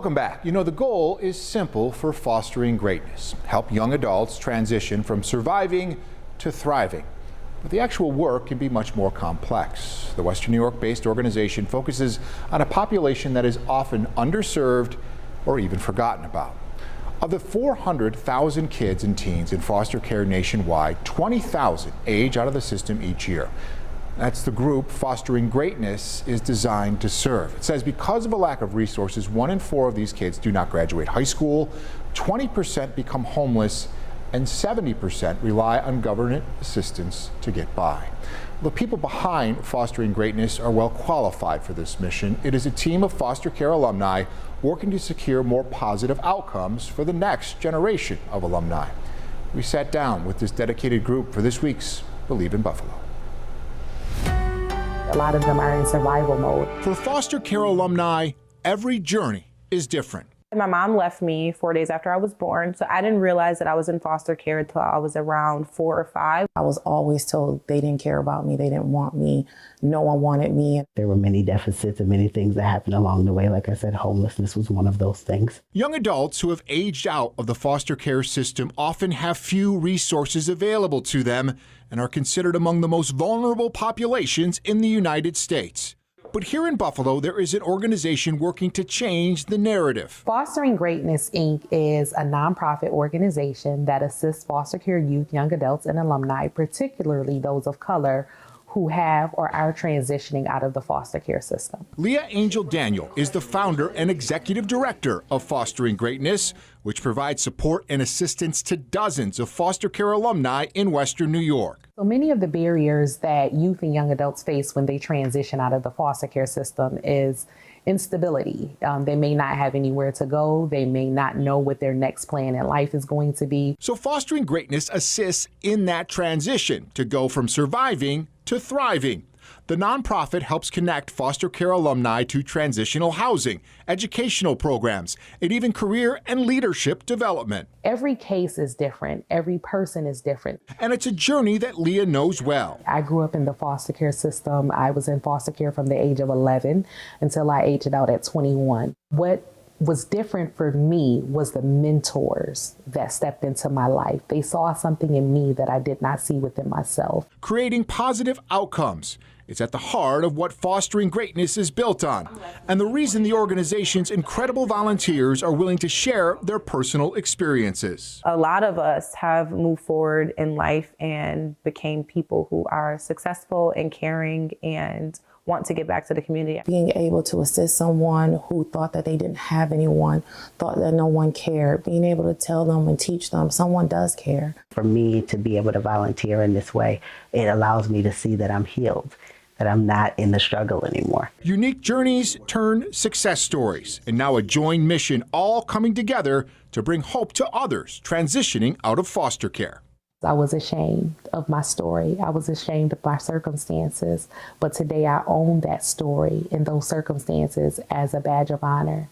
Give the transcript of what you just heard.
Welcome back. You know, the goal is simple for fostering greatness. Help young adults transition from surviving to thriving. But the actual work can be much more complex. The Western New York-based organization focuses on a population that is often underserved or even forgotten about. Of the 400,000 kids and teens in foster care nationwide, 20,000 age out of the system each year. That's the group Fostering Greatness is designed to serve. It says because of a lack of resources, 1 in 4 of these kids do not graduate high school, 20% become homeless, and 70% rely on government assistance to get by. The people behind Fostering Greatness are well qualified for this mission. It is a team of foster care alumni working to secure more positive outcomes for the next generation of alumni. We sat down with this dedicated group for this week's Believe in Buffalo. A lot of them are in survival mode. For foster care alumni, every journey is different. My mom left me 4 days after I was born, so I didn't realize that I was in foster care until I was around 4 or 5. I was always told they didn't care about me, they didn't want me, no one wanted me. There were many deficits and many things that happened along the way. Like I said, homelessness was one of those things. Young adults who have aged out of the foster care system often have few resources available to them and are considered among the most vulnerable populations in the United States. But here in Buffalo, there is an organization working to change the narrative. Fostering Greatness, Inc. is a nonprofit organization that assists foster care youth, young adults, and alumni, particularly those of color, who have or are transitioning out of the foster care system. Leah Angel Daniel is the founder and executive director of Fostering Greatness, which provides support and assistance to dozens of foster care alumni in Western New York. So many of the barriers that youth and young adults face when they transition out of the foster care system is instability. They may not have anywhere to go. They may not know what their next plan in life is going to be. So Fostering Greatness assists in that transition to go from surviving to thriving. The nonprofit helps connect foster care alumni to transitional housing, educational programs, and even career and leadership development. Every case is different. Every person is different. And it's a journey that Leah knows well. I grew up in the foster care system. I was in foster care from the age of 11 until I aged out at 21. What was different for me was the mentors that stepped into my life. They saw something in me that I did not see within myself. Creating positive outcomes is at the heart of what Fostering Greatness is built on, and the reason the organization's incredible volunteers are willing to share their personal experiences. A lot of us have moved forward in life and became people who are successful and caring and want to get back to the community. Being able to assist someone who thought that they didn't have anyone, thought that no one cared, being able to tell them and teach them someone does care. For me to be able to volunteer in this way, it allows me to see that I'm healed, that I'm not in the struggle anymore. Unique journeys turn success stories, and now a joint mission all coming together to bring hope to others transitioning out of foster care. I was ashamed of my story. I was ashamed of my circumstances. But today I own that story and those circumstances as a badge of honor.